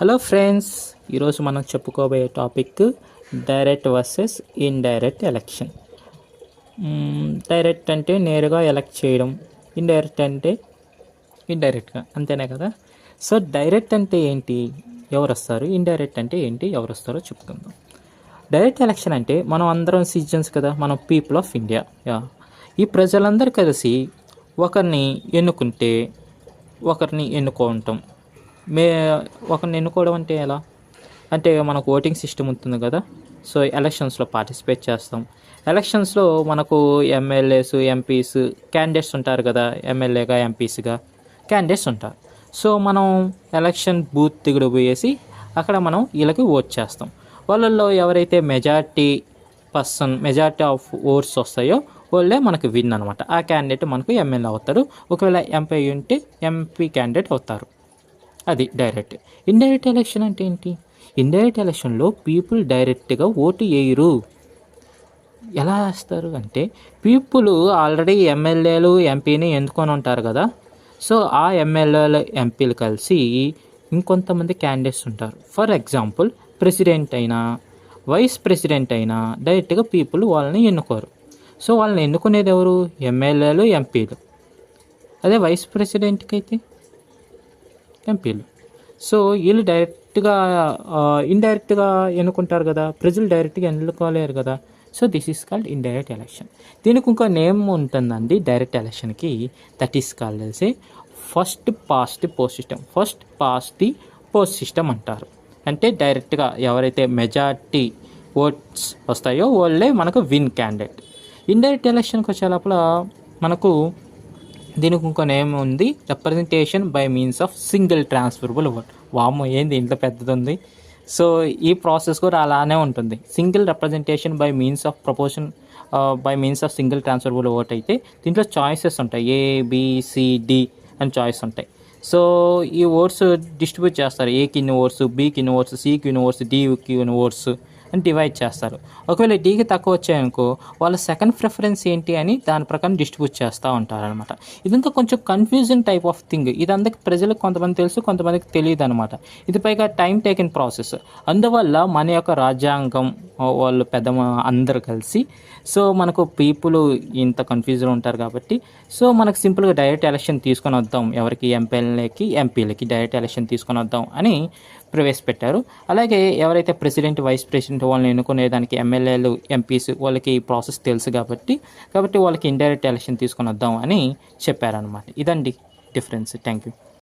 Hello friends, ఈరోజు మనం చెప్పుకోబోయే topic direct versus indirect election. Direct అంటే నేరుగా ఎలక్ట్ చేయడం, ఇండైరెక్ట్ అంటే ఇండైరెక్ట్గా, అంతేనే కదా. సో డైరెక్ట్ అంటే ఏంటి, ఎవరు వస్తారు, ఇండైరెక్ట్ అంటే ఏంటి, ఎవరు వస్తారో చెప్పుకుందాం. డైరెక్ట్ ఎలక్షన్ అంటే మనం అందరం సిటిజన్స్ కదా, మనం పీపుల్ ఆఫ్ ఇండియా. ఈ ప్రజలందరూ కలిసి ఒకరిని ఎన్నుకుంటే ఒకరిని ఎన్నుకోవటం. మే ఒకరిని ఎన్నుకోవడం అంటే ఎలా అంటే, మనకు ఓటింగ్ సిస్టమ్ ఉంటుంది కదా. సో ఎలక్షన్స్లో పార్టిసిపేట్ చేస్తాం. ఎలక్షన్స్లో మనకు ఎమ్మెల్యేస్, ఎంపీస్, క్యాండిడేట్స్ ఉంటారు కదా. ఎమ్మెల్యేగా, ఎంపీస్గా క్యాండిడేట్స్ ఉంటారు. సో మనం ఎలక్షన్ బూత్ దిగుడు పోయేసి అక్కడ మనం వీళ్ళకి ఓట్ చేస్తాం. వాళ్ళల్లో ఎవరైతే మెజారిటీ ఆఫ్ ఓట్స్ వస్తాయో వాళ్ళే మనకు విన్ అనమాట. ఆ క్యాండిడేట్ మనకు ఎమ్మెల్యే అవుతారు. ఒకవేళ ఎంపీ ఉంటే ఎంపీ క్యాండిడేట్ అవుతారు. అది డైరెక్ట్. ఇండైరెక్ట్ ఎలక్షన్ అంటే ఏంటి? ఇండైరెక్ట్ ఎలక్షన్లో పీపుల్ డైరెక్ట్గా ఓటు వేయరు. ఎలా వేస్తారు అంటే, పీపుల్ ఆల్రెడీ ఎమ్మెల్యేలు, ఎంపీని ఎన్నుకొని ఉంటారు కదా. సో ఆ ఎమ్మెల్యేలు, ఎంపీలు కలిసి ఇంకొంతమంది క్యాండిడేట్స్ ఉంటారు. ఫర్ ఎగ్జాంపుల్ ప్రెసిడెంట్ అయినా, వైస్ ప్రెసిడెంట్ అయినా డైరెక్ట్గా పీపుల్ వాళ్ళని ఎన్నుకోరు. సో వాళ్ళని ఎన్నుకునేది ఎవరు? ఎమ్మెల్యేలు, ఎంపీలు. అదే వైస్ ప్రెసిడెంట్కి అయితే ఎంపీలు. సో వీళ్ళు డైరెక్ట్గా ఇండైరెక్ట్గా ఎన్నుకుంటారు కదా, ప్రజలు డైరెక్ట్గా ఎన్నుకోలేరు కదా. So this is called indirect election. దీనికి ఇంకో నేమ్ ఉంటుందండి డైరెక్ట్ ఎలక్షన్కి. That is called a first past the post system అంటారు. అంటే డైరెక్ట్గా ఎవరైతే మెజారిటీ ఓట్స్ వస్తాయో వాళ్ళే మనకు విన్ క్యాండిడేట్. ఇండైరెక్ట్ ఎలక్షన్కి వచ్చే లోపల మనకు దీనికి ఇంకో నేమ్ ఉంది, representation by means of single transferable vote. వామ్మో, ఏంది ఇంత పెద్దది ఉంది. సో ఈ ప్రాసెస్ కూడా అలానే ఉంటుంది. Single representation by means of single transferable vote అయితే దీంట్లో చాయిసెస్ ఉంటాయి. ABCD అని చాయిస్ ఉంటాయి. సో ఈ ఓట్స్ డిస్ట్రిబ్యూట్ చేస్తారు. ఏకి ఇన్ని ఓట్స్, బికి ఇన్ని ఓట్స్, సికి ఇన్ని ఓట్స్, డికి ఇన్ని ఓట్స్ అని డివైడ్ చేస్తారు. ఒకవేళ డీకి తక్కువ వచ్చాయనుకో వాళ్ళ సెకండ్ ప్రిఫరెన్స్ ఏంటి అని దాని ప్రకారం డిస్ట్రిబ్యూట్ చేస్తూ ఉంటారనమాట. ఇదంతా కొంచెం కన్ఫ్యూజింగ్ టైప్ ఆఫ్ థింగ్. ఇదంతా ప్రజలకు కొంతమంది తెలుసు, కొంతమందికి తెలియదు అనమాట. ఇది పైగా టైం టేకింగ్ ప్రాసెస్. అందువల్ల మన యొక్క రాజ్యాంగం వాళ్ళు అందరూ కలిసి, సో మనకు పీపుల్ ఇంత కన్ఫ్యూజన్ ఉంటారు కాబట్టి, సో మనకు సింపుల్గా డైరెక్ట్ ఎలక్షన్ తీసుకొని వద్దాం, ఎవరికి ఎంపీలకి డైరెక్ట్ ఎలక్షన్ తీసుకొని వద్దాం అని ప్రవేశపెట్టారు. అలాగే ఎవరైతే ప్రెసిడెంట్, వైస్ ప్రెసిడెంట్ వాళ్ళని ఎన్నుకునేదానికి ఎమ్మెల్యేలు, ఎంపీస్ వాళ్ళకి ఈ ప్రాసెస్ తెలుసు కాబట్టి వాళ్ళకి ఇండైరెక్ట్ ఎలక్షన్ తీసుకొని వద్దాం అని చెప్పారనమాట. ఇదండి డిఫరెన్స్. Thank you.